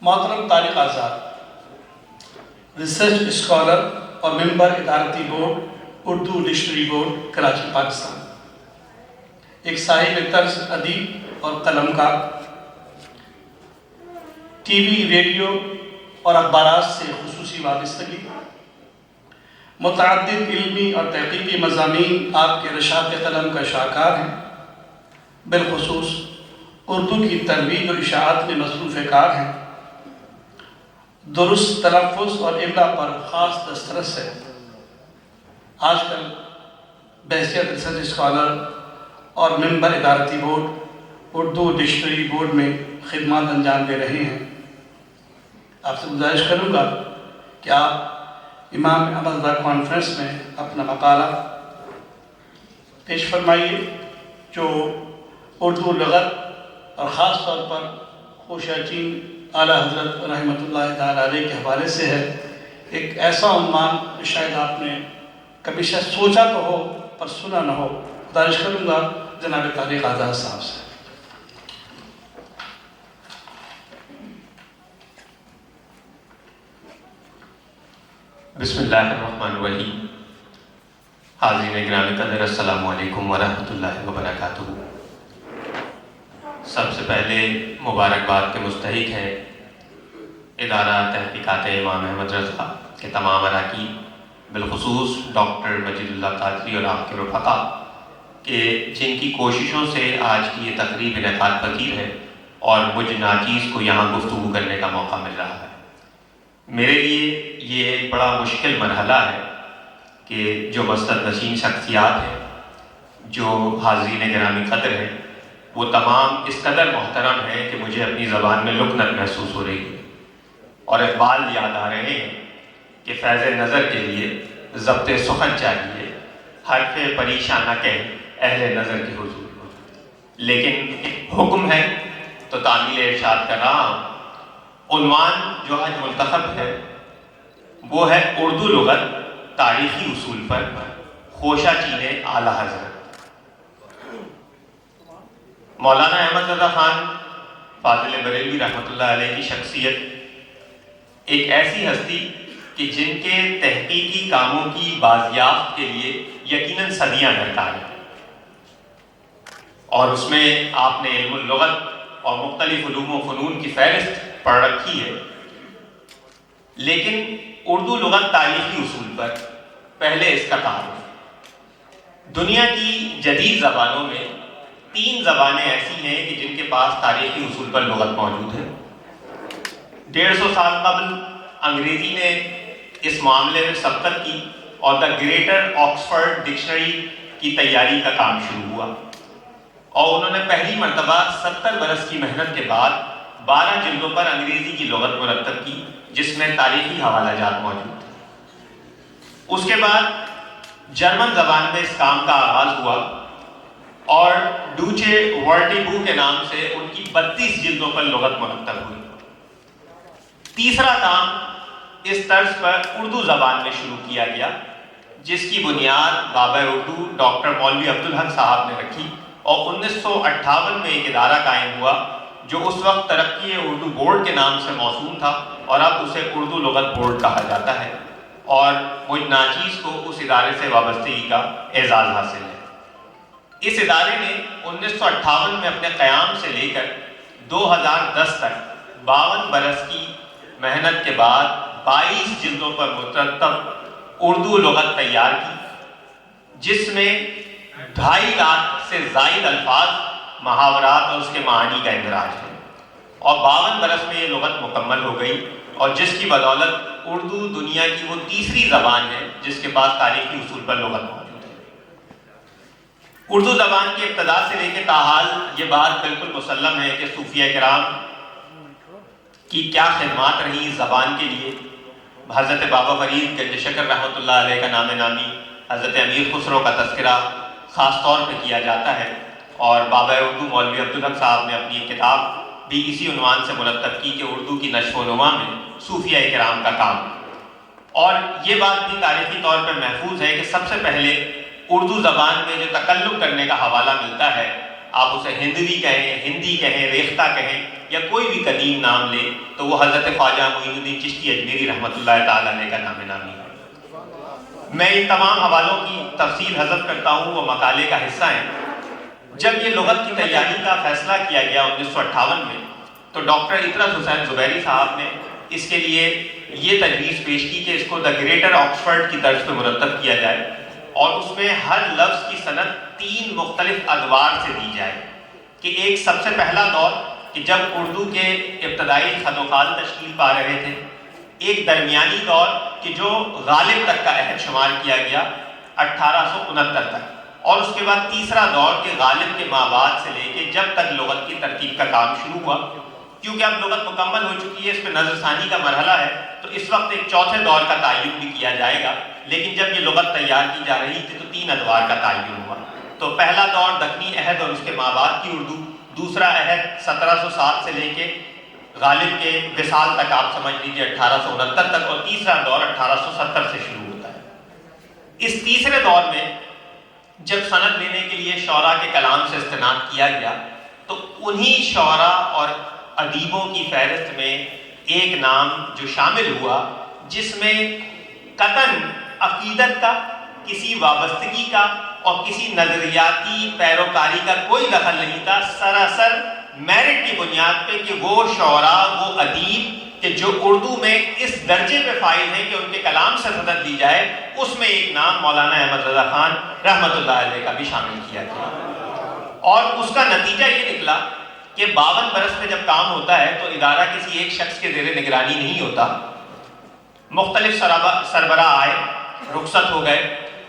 محترم طارق آزاد، research scholar اور member ادارتی board Urdu dictionary board Karachi Pakistan, ایک صاحب طرز ادیب اور قلم کا، ٹی وی، ریڈیو اور اخبارات سے خصوصی وابستگی، متعدد علمی اور تحقیقی مضامین آپ کے رشاق قلم کا شاہکار ہیں۔ بالخصوص اردو کی ترویج اور اشاعت میں مصروف کار ہیں۔ درست تلفظ اور املا پر خاص دسترس ہے۔ آج کل بحیثیت ریسرچ اسکالر اور ممبر ادارتی بورڈ اردو ڈکشنری بورڈ میں خدمات انجام دے رہے ہیں۔ آپ سے گزارش کروں گا کہ آپ امام احمد رضا کانفرنس میں اپنا مقالہ پیش فرمائیے جو اردو لغت اور خاص طور پر خوشہ چین اعلیٰ حضرت رحمۃ اللہ تعالیٰ علیہ کے حوالے سے ہے۔ ایک ایسا عنوان شاید آپ نے کبھی شاید سوچا تو ہو پر سنا نہ ہو۔ گزارش کروں گا جناب طارق آزاد صاحب سے۔ بسم اللہ الرحمن الرحیم۔ حاضرین گرامی قدر، السلام علیکم ورحمۃ اللہ وبرکاتہ۔ سب سے پہلے مبارکباد کے مستحق ہے ادارہ تحقیقات امام احمد رضا کے تمام اراکین، بالخصوص ڈاکٹر مجید اللہ قادری اور آپ کے رفقا کہ جن کی کوششوں سے آج کی یہ تقریب انعقاد پذیر ہے اور مجھ ناچیز کو یہاں گفتگو کرنے کا موقع مل رہا ہے۔ میرے لیے یہ ایک بڑا مشکل مرحلہ ہے کہ جو مسند نشین شخصیات ہیں، جو حاضرین گرامی قدر ہیں، وہ تمام اس قدر محترم ہیں کہ مجھے اپنی زبان میں لکنت محسوس ہو رہی ہے، اور اقبال یاد آ رہے ہیں کہ فیض نظر کے لیے ضبط سخن چاہیے، حرف پریشان نہ کہہ اہل نظر کے حضور۔ لیکن حکم ہے تو تعمیل ارشاد کر رہا ہوں۔ عنوان جو آج منتخب ہے وہ ہے اردو لغت تاریخی اصول پر خوشہ چین اعلیٰ حضرت۔ مولانا احمد رضا خان فاضل بریلوی رحمۃ اللہ علیہ کی شخصیت ایک ایسی ہستی کہ جن کے تحقیقی کاموں کی بازیافت کے لیے یقیناً صدیاں درکار ہیں، اور اس میں آپ نے علم اللغت اور مختلف علوم و فنون کی فہرست پڑھ رکھی ہے۔ لیکن اردو لغت تاریخی اصول پر پہلے اس کا تعارف۔ دنیا کی جدید زبانوں میں 3 زبانیں ایسی ہیں کہ جن کے پاس تاریخی اصول پر لغت موجود ہے۔ 150 سال قبل انگریزی نے اس معاملے میں سبقت کی اور دا گریٹر آکسفورڈ ڈکشنری کی تیاری کا کام شروع ہوا، اور انہوں نے پہلی مرتبہ 70 برس کی محنت کے بعد 12 جلدوں پر انگریزی کی لغت مرتب کی، جس میں تاریخی حوالہ جات موجود تھے۔ اس کے بعد جرمن زبان میں اس کام کا آغاز ہوا اور ڈوچے ورٹیبو کے نام سے ان کی 32 جلدوں پر لغت مرتب ہوئی۔ تیسرا کام اس طرز پر اردو زبان میں شروع کیا گیا، جس کی بنیاد بابا اردو ڈاکٹر مولوی عبدالحق صاحب نے رکھی، اور 1958 میں ایک ادارہ قائم ہوا جو اس وقت ترقی اردو بورڈ کے نام سے موسوم تھا، اور اب اسے اردو لغت بورڈ کہا جاتا ہے، اور مجھ ناچیز کو اس ادارے سے وابستگی کا اعزاز حاصل ہے۔ اس ادارے نے 1958 میں اپنے قیام سے لے کر 2010 تک 52 برس کی محنت کے بعد 22 جلدوں پر مرتب اردو لغت تیار کی، جس میں 2.5 لاکھ سے زائد الفاظ، محاورات اور اس کے معانی کا اندراج ہے، اور 52 برس میں یہ لغت مکمل ہو گئی، اور جس کی بدولت اردو دنیا کی وہ تیسری زبان ہے جس کے پاس تاریخی اصول پر لغت موجود ہے۔ اردو زبان کی ابتدا سے لے کے تاحال یہ بات بالکل مسلم ہے کہ صوفیہ کرام کی کیا خدمات رہی اس زبان کے لیے۔ حضرت بابا فرید گنج شکر رحمۃ اللہ علیہ کا نام نامی، حضرت امیر خسرو کا تذکرہ خاص طور پہ کیا جاتا ہے، اور بابا اردو مولوی عبدالحق صاحب نے اپنی ایک کتاب بھی اسی عنوان سے مرتب کی کہ اردو کی نشو و نما میں صوفیہ کرام کا کام۔ اور یہ بات بھی تاریخی طور پر محفوظ ہے کہ سب سے پہلے اردو زبان میں جو تکلم کرنے کا حوالہ ملتا ہے آپ اسے ہندوی کہیں، ہندی کہیں، ریختہ کہیں یا کوئی بھی قدیم نام لیں تو وہ حضرت خواجہ معین الدین چشتی اجمیری رحمۃ اللہ تعالیٰ علیہ کا نام نامی ہے۔ میں ان تمام حوالوں کی تفصیل حذف کرتا ہوں، وہ مقالے کا حصہ ہیں۔ جب یہ لغت کی تیاری کا فیصلہ کیا گیا 1958 میں تو ڈاکٹر اطرت حسین زبیری صاحب نے اس کے لیے یہ تجویز پیش کی کہ اس کو دا گریٹر آکسفورڈ کی طرز پہ مرتب کیا جائے اور اس میں ہر لفظ کی سند 3 مختلف ادوار سے دی جائے، کہ ایک سب سے پہلا دور کہ جب اردو کے ابتدائی خط و خال تشکیل پا رہے تھے، ایک درمیانی دور کہ جو غالب تک کا عہد شمار کیا گیا 1869 تک، اور اس کے بعد تیسرا دور کہ غالب کے مابعد سے لے کے جب تک لغت کی ترتیب کا کام شروع ہوا۔ کیونکہ اب لغت مکمل ہو چکی ہے، اس پہ نظر ثانی کا مرحلہ ہے، تو اس وقت ایک چوتھے دور کا تعین بھی کیا جائے گا، لیکن جب یہ لغت تیار کی جا رہی تھی تو 3 ادوار کا تعین ہوا۔ تو پہلا دور دکنی عہد اور اس کے مابعد کی اردو، دوسرا عہد 1707 سے لے کے غالب کے وصال تک آپ سمجھ لیجیے 1869 تک، اور تیسرا دور 1870 سے شروع ہوتا ہے۔ اس تیسرے دور میں جب سند لینے کے لیے شعراء کے کلام سے استناد کیا گیا تو انہی شعراء اور ادیبوں کی فہرست میں ایک نام جو شامل ہوا جس میں قطعاً عقیدت کا، کسی وابستگی کا اور کسی نظریاتی پیروکاری کا کوئی دخل نہیں تھا، سراسر میرٹ کی بنیاد پہ کہ وہ شعراء، وہ ادیب کہ جو اردو میں اس درجے پہ فائز ہیں کہ ان کے کلام سے سند لی جائے، اس میں ایک نام مولانا احمد رضا خان رحمۃ اللہ علیہ کا بھی شامل کیا گیا۔ اور اس کا نتیجہ یہ نکلا کہ 52 برس میں جب کام ہوتا ہے تو ادارہ کسی ایک شخص کے زیر نگرانی نہیں ہوتا، مختلف سربراہ آئے، رخصت ہو گئے،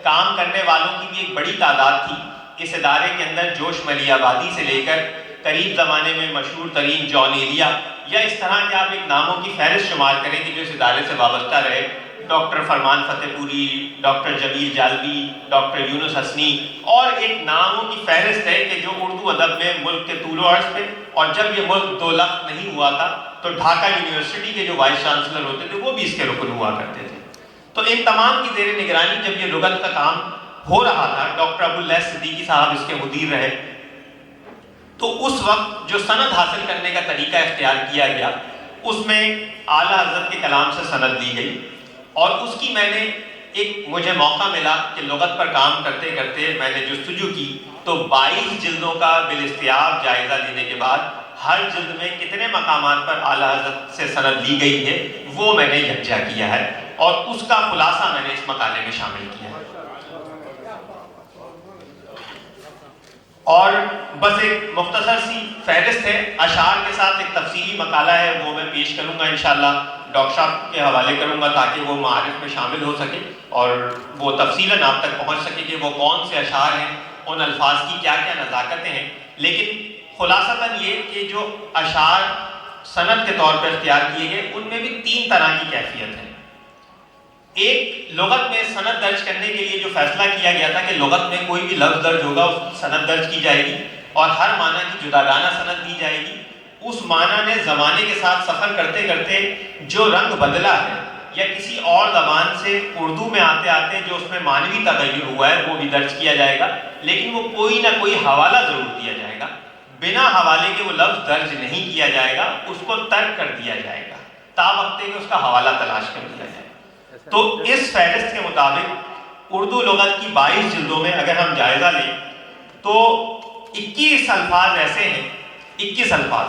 کام کرنے والوں کی بھی ایک بڑی تعداد تھی۔ اس ادارے کے اندر جوش ملی آبادی سے لے کر قریب زمانے میں مشہور ترین جان ایلیا یا اس طرح کے آپ ایک ناموں کی فہرست شمار کریں کہ جو اس ادارے سے وابستہ رہے، ڈاکٹر فرمان فتح پوری، ڈاکٹر جمیل جالبی، ڈاکٹر یونس حسنی، اور ایک ناموں کی فہرست ہے کہ جو اردو ادب میں ملک کے طول و عرض پہ، اور جب یہ ملک 2 لخت نہیں ہوا تھا تو ڈھاکہ یونیورسٹی کے جو وائس چانسلر ہوتے تھے وہ بھی اس کے رکن ہوا کرتے تھے۔ تو ان تمام کی زیر نگرانی جب یہ لغت کا کام ہو رہا تھا، ڈاکٹر ابواللیث صدیقی صاحب اس کے مدیر رہے، تو اس وقت جو سند حاصل کرنے کا طریقہ اختیار کیا گیا اس میں اعلیٰ حضرت کے کلام سے سند لی گئی، اور اس کی میں نے مجھے موقع ملا کہ لغت پر کام کرتے کرتے میں نے جستجو کی تو 22 جلدوں کا بالاستیاب جائزہ لینے کے بعد ہر جلد میں کتنے مقامات پر اعلیٰ حضرت سے سند لی گئی ہے وہ میں نے یکجا کیا ہے، اور اس کا خلاصہ میں نے اس مقالے میں شامل کیا ہے۔ اور بس ایک مختصر سی فہرست ہے، اشعار کے ساتھ ایک تفصیلی مقالہ ہے، وہ میں پیش کروں گا انشاءاللہ، ڈاکٹر صاحب کے حوالے کروں گا تاکہ وہ معارف میں شامل ہو سکے اور وہ تفصیلاً آپ تک پہنچ سکے کہ وہ کون سے اشعار ہیں، ان الفاظ کی کیا کیا نزاکتیں ہیں۔ لیکن خلاصتاً یہ کہ جو اشعار سند کے طور پر اختیار کیے گئے ان میں بھی 3 طرح کی کیفیت ہے۔ ایک، لغت میں سند درج کرنے کے لیے جو فیصلہ کیا گیا تھا کہ لغت میں کوئی بھی لفظ درج ہوگا اس کی سند درج کی جائے گی اور ہر معنی کی جداگانہ سند دی جائے گی۔ اس معنی نے زمانے کے ساتھ سفر کرتے کرتے جو رنگ بدلا ہے یا کسی اور زبان سے اردو میں آتے آتے جو اس میں معنوی تغیر ہوا ہے وہ بھی درج کیا جائے گا، لیکن وہ کوئی نہ کوئی حوالہ ضرور دیا جائے گا۔ بنا حوالے کے وہ لفظ درج نہیں کیا جائے گا، اس کو ترک کر دیا جائے گا تا وقتے کہ اس کا حوالہ تلاش کر دیا جائے۔ تو اس فہرست کے مطابق اردو لغت کی 22 جلدوں میں اگر ہم جائزہ لیں تو 21 الفاظ ایسے ہیں، 21 الفاظ،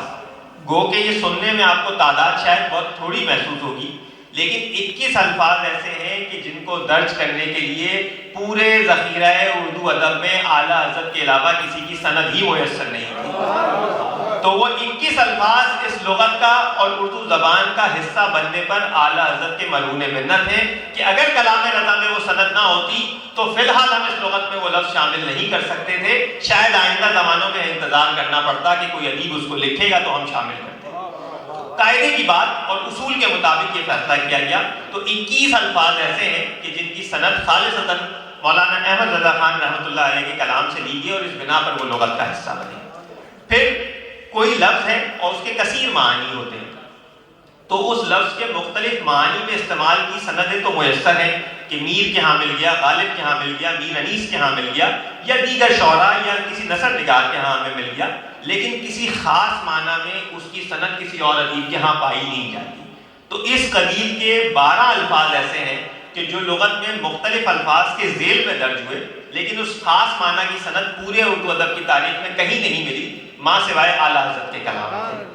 گو کہ یہ سننے میں آپ کو تعداد شاید بہت تھوڑی محسوس ہوگی، لیکن 21 الفاظ ایسے ہیں کہ جن کو درج کرنے کے لیے پورے ذخیرہ اردو ادب میں اعلیٰ حضرت کے علاوہ کسی کی سند ہی میسر نہیں تھی۔ تو وہ 21 الفاظ اس لغت کا اور اردو زبان کا حصہ بننے پر اعلیٰ حضرت کے مرہون منت ہیں کہ اگر کلام رضا میں وہ سند نہ ہوتی تو فی الحال ہم اس لغت میں وہ لفظ شامل نہیں کر سکتے تھے، شاید آئندہ زمانوں میں انتظار کرنا پڑتا کہ کوئی ادیب اس کو لکھے گا تو ہم شامل کرتے۔ قاعدے کی بات اور اصول کے مطابق یہ فیصلہ کیا گیا، تو 21 الفاظ ایسے ہیں کہ جن کی سند خالصتاً مولانا احمد رضا خان رحمۃ اللہ علیہ کے کلام سے لی گئی اور اس بنا پر وہ لغت کا حصہ بنے۔ پھر کوئی لفظ ہے اور اس کے کثیر معانی ہوتے ہیں، تو اس لفظ کے مختلف معانی میں استعمال کی سندیں تو میسر ہیں کہ میر کے ہاں مل گیا، غالب کے ہاں مل گیا، میر انیس کے ہاں مل گیا، یا دیگر شعراء یا کسی نثر نگار کے ہاں ہمیں مل گیا، لیکن کسی خاص معنی میں اس کی سند کسی اور ادیب کے ہاں پائی نہیں جاتی۔ تو اس قبیل کے 12 الفاظ ایسے ہیں کہ جو لغت میں مختلف الفاظ کے ذیل میں درج ہوئے، لیکن اس خاص معنی کی سند پورے اردو ادب کی تاریخ میں کہیں نہیں ملی ماں سوائے اعلیٰ حضرت کے کلام کے۔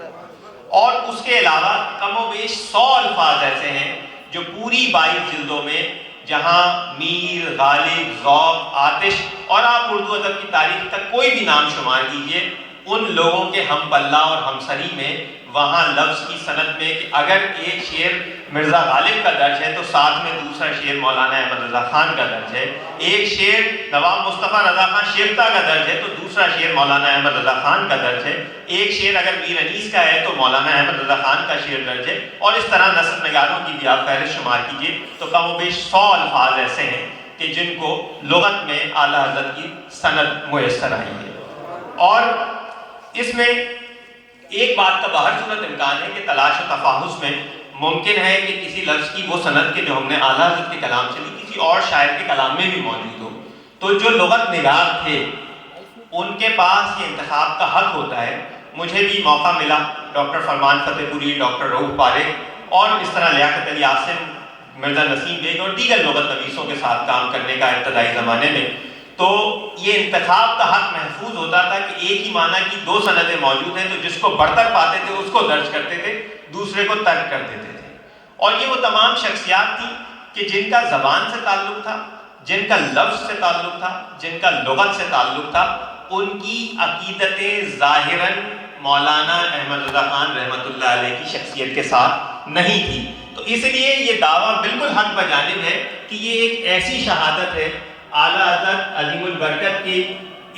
اور اس کے علاوہ کم و بیش 100 الفاظ ایسے ہیں جو پوری 22 جلدوں میں، جہاں میر، غالب، ذوق، آتش، اور آپ اردو ادب کی تاریخ تک کوئی بھی نام شمار کیجئے، ان لوگوں کے ہم پلہ اور ہم سری میں وہاں لفظ کی سند میں کہ اگر ایک شعر مرزا غالب کا درج ہے تو ساتھ میں دوسرا شعر مولانا احمد رضا خان کا درج ہے، ایک شعر نواب مصطفیٰ رضا خان شیفتہ کا درج ہے تو دوسرا شعر مولانا احمد رضا خان کا درج ہے، ایک شعر اگر میر انیس کا ہے تو مولانا احمد رضا خان کا شعر درج ہے، اور اس طرح نثر نگاروں کی بھی آپ فہرست شمار کیجئے تو کم و بیش 100 الفاظ ایسے ہیں کہ جن کو لغت میں اعلیٰ حضرت کی سند میسر آئی ہے۔ اور اس میں ایک بات کا باہر صورت امکان ہے کہ تلاش و تفاحص میں ممکن ہے کہ کسی لفظ کی وہ سند کے جو ہم نے اعلیٰ حضرت کے کلام سے لی کسی اور شاعر کے کلام میں بھی موجود ہو، تو جو لغت نگار تھے ان کے پاس یہ انتخاب کا حق ہوتا ہے۔ مجھے بھی موقع ملا ڈاکٹر فرمان فتح پوری، ڈاکٹر رؤف پاریک اور اس طرح لیاقت علی عاصم، مرزا نسیم بیگ اور دیگر لغت نویسوں کے ساتھ کام کرنے کا ابتدائی زمانے میں، تو یہ انتخاب کا حق محفوظ ہوتا تھا کہ ایک ہی معنی کی 2 سندیں موجود ہیں، تو جس کو برتر پاتے تھے اس کو درج کرتے تھے، دوسرے کو ترک کر دیتے تھے۔ اور یہ وہ تمام شخصیات تھیں کہ جن کا زبان سے تعلق تھا، جن کا لفظ سے تعلق تھا، جن کا لغت سے تعلق تھا، ان کی عقیدتیں ظاہراً مولانا احمد رضا خان رحمۃ اللہ علیہ کی شخصیت کے ساتھ نہیں تھی۔ تو اس لیے یہ دعویٰ بالکل حق بجانب ہے کہ یہ ایک ایسی شہادت ہے اعلیٰ حضرت عظیم البرکت کے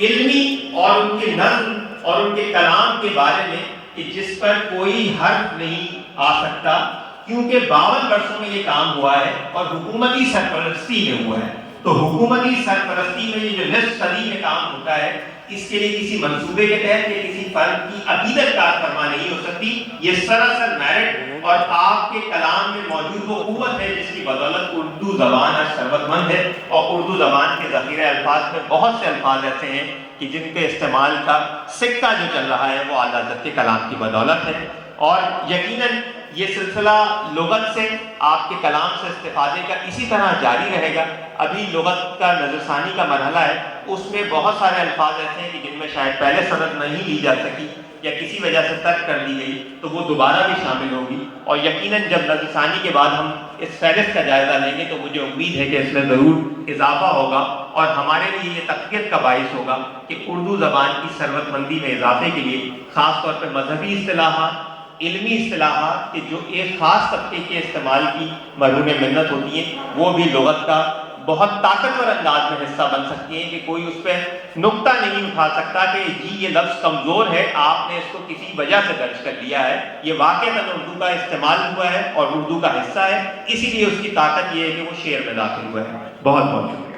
علمی اور ان کے نظم اور ان کے کلام کے بارے میں کہ جس پر کوئی حرف نہیں آ سکتا، کیونکہ 52 برسوں میں یہ کام ہوا ہے اور حکومتی سرپرستی میں ہوا ہے۔ تو حکومتی سرپرستی میں یہ جو نصف صدی میں کام ہوتا ہے، اس کے لیے کسی منصوبے کے تحت یا کسی فرد کی عقیدت کار فرما نہیں ہو سکتی، یہ سراسر میرٹ اور آپ کے کلام میں موجود وہ قوت ہے جس کی بدولت اردو زبان آج ثروت مند ہے، اور اردو زبان کے ذخیرہ الفاظ میں بہت سے الفاظ ایسے ہیں کہ جن کے استعمال کا سکہ جو چل رہا ہے وہ اعلیٰ حضرت کے کلام کی بدولت ہے۔ اور یقیناً یہ سلسلہ لغت سے، آپ کے کلام سے استفادے کا اسی طرح جاری رہے گا۔ ابھی لغت کا نظر ثانی کا مرحلہ ہے، اس میں بہت سارے الفاظ ایسے ہیں کہ جن میں شاید پہلے سند نہیں لی جا سکی یا کسی وجہ سے ترک کر دی گئی، تو وہ دوبارہ بھی شامل ہوگی۔ اور یقیناً جب نظر ثانی کے بعد ہم اس فہرست کا جائزہ لیں گے تو مجھے امید ہے کہ اس میں ضرور اضافہ ہوگا اور ہمارے لیے یہ تقویت کا باعث ہوگا کہ اردو زبان کی ثروت مندی میں اضافے کے لیے خاص طور پر مذہبی اصطلاحات، علمی اصطلاحات کہ جو ایک خاص طبقے کے استعمال کی مرہون منت ہوتی ہیں، وہ بھی لغت کا بہت طاقتور انداز میں حصہ بن سکتی ہیں کہ کوئی اس پہ نقطہ نہیں اٹھا سکتا کہ جی یہ لفظ کمزور ہے، آپ نے اس کو کسی وجہ سے درج کر لیا ہے، یہ واقعتاً اردو کا استعمال ہوا ہے اور اردو کا حصہ ہے، اسی لیے اس کی طاقت یہ ہے کہ وہ شعر میں داخل ہوا ہے۔ بہت بہت شکریہ۔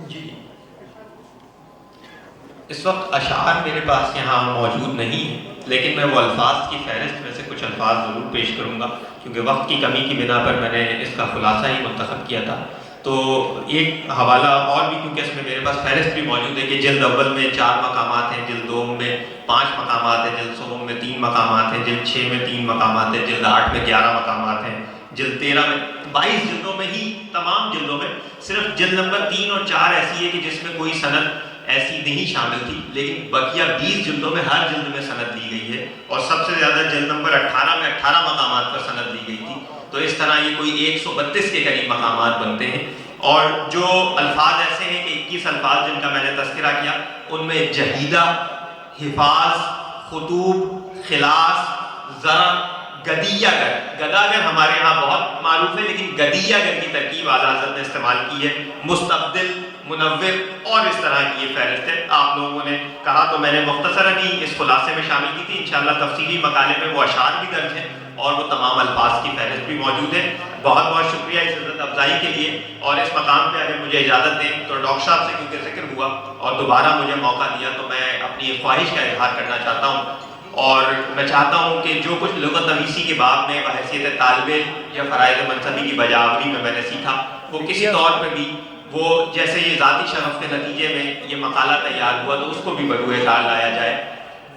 جی، اس وقت اشعار میرے پاس یہاں موجود نہیں ہیں، لیکن میں وہ الفاظ کی فہرست میں سے کچھ الفاظ ضرور پیش کروں گا کیونکہ وقت کی کمی کی بنا پر میں نے اس کا خلاصہ ہی منتخب کیا تھا۔ تو ایک حوالہ اور بھی، کیونکہ اس میں میرے پاس فہرست بھی موجود ہے کہ جلد اول میں 4 مقامات ہیں، جلد دوم میں 5 مقامات ہیں، جلد سوم میں 3 مقامات ہیں، جلد 6 میں 3 مقامات ہیں، جلد 8 میں 11 مقامات ہیں، جلد 13 میں 22 جلدوں میں ہی، تمام جلدوں میں صرف جلد نمبر 3 اور 4 ایسی ہے کہ جس میں کوئی سند ایسی نہیں شامل تھی، لیکن بقیہ 20 جلدوں میں ہر جلد میں سند لی گئی ہے، اور سب سے زیادہ جلد نمبر 18 میں 18 مقامات پر سند لی گئی تھی. تو اس طرح یہ کوئی 132 کے قریب مقامات بنتے ہیں. اور جو الفاظ ایسے ہیں کہ 21 الفاظ جن کا میں نے تذکرہ کیا، ان میں جہیدہ، حفاظ، خطوب، خلاص، ذر، گدیہ گر. گدا گر ہمارے ہاں بہت معروف ہے، لیکن گدیہ گر کی ترکیب اعلیٰ حضرت نے استعمال کی ہے. مستبدل، منور اور اس طرح کی یہ فہرست ہے. آپ لوگوں نے کہا تو میں نے مختصراً ہی اس خلاصے میں شامل کی تھی. انشاءاللہ تفصیلی مقالے میں وہ اشعار بھی درج ہیں اور وہ تمام الفاظ کی فہرست بھی موجود ہے. بہت بہت شکریہ اس عزت افزائی کے لیے. اور اس مقام پہ اگر مجھے اجازت دیں تو ڈاکٹر صاحب سے کیونکہ ذکر ہوا اور دوبارہ مجھے موقع دیا تو میں اپنی ایک خواہش کا اظہار کرنا چاہتا ہوں. اور میں چاہتا ہوں کہ جو کچھ لغت نویسی کے باب میں بحیثیت طالب علم یا فرائض منصبی کی بجاوری میں نے سیکھا، وہ کسی طور پہ بھی وہ جیسے یہ ذاتی شرف کے نتیجے میں یہ مقالہ تیار ہوا تو اس کو بھی بروئے کار لایا جائے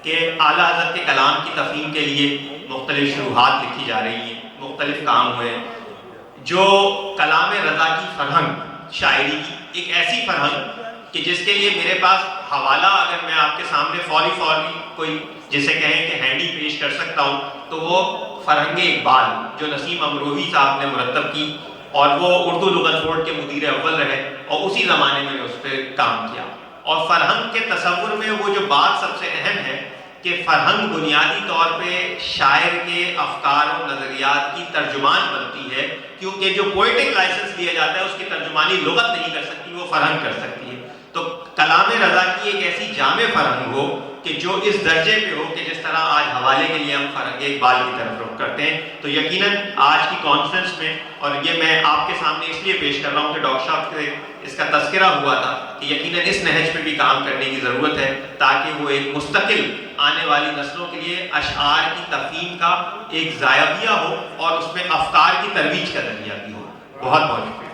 کہ اعلیٰ حضرت کے کلام کی تفہیم کے لیے مختلف شروحات لکھی جا رہی ہیں، مختلف کام ہوئے. جو کلام رضا کی فرہنگ، شاعری کی ایک ایسی فرہنگ کہ جس کے لیے میرے پاس حوالہ اگر میں آپ کے سامنے فوری کوئی جسے کہیں کہ ہینڈی پیش کر سکتا ہوں تو وہ فرہنگ اقبال جو نسیم امروہی صاحب نے مرتب کی، اور وہ اردو لغت بورڈ کے مدیر اول رہے اور اسی زمانے میں اس پہ کام کیا. اور فرہنگ کے تصور میں وہ جو بات سب سے اہم ہے کہ فرہنگ بنیادی طور پہ شاعر کے افکار و نظریات کی ترجمان بنتی ہے، کیونکہ جو پوئٹک لائسنس لیا جاتا ہے اس کی ترجمانی لغت نہیں کر سکتی، وہ فرہنگ کر سکتی ہے. تو کلام رضا کی ایک ایسی جامع فرہنگ ہو کہ جو اس درجے پہ ہو کہ جس طرح آج حوالے کے لیے ہم فرہنگ اقبال کی طرف رخ کرتے ہیں، تو یقیناً آج کی کانفرنس میں، اور یہ میں آپ کے سامنے اس لیے پیش کر رہا ہوں کہ ڈاکٹر صاحب سے اس کا تذکرہ ہوا تھا کہ یقیناً اس نہج پہ بھی کام کرنے کی ضرورت ہے تاکہ وہ ایک مستقل آنے والی نسلوں کے لیے اشعار کی تفہیم کا ایک زاویہ ہو اور اس میں افکار کی ترویج کا ذریعہ بھی ہو. بہت بہت شکریہ.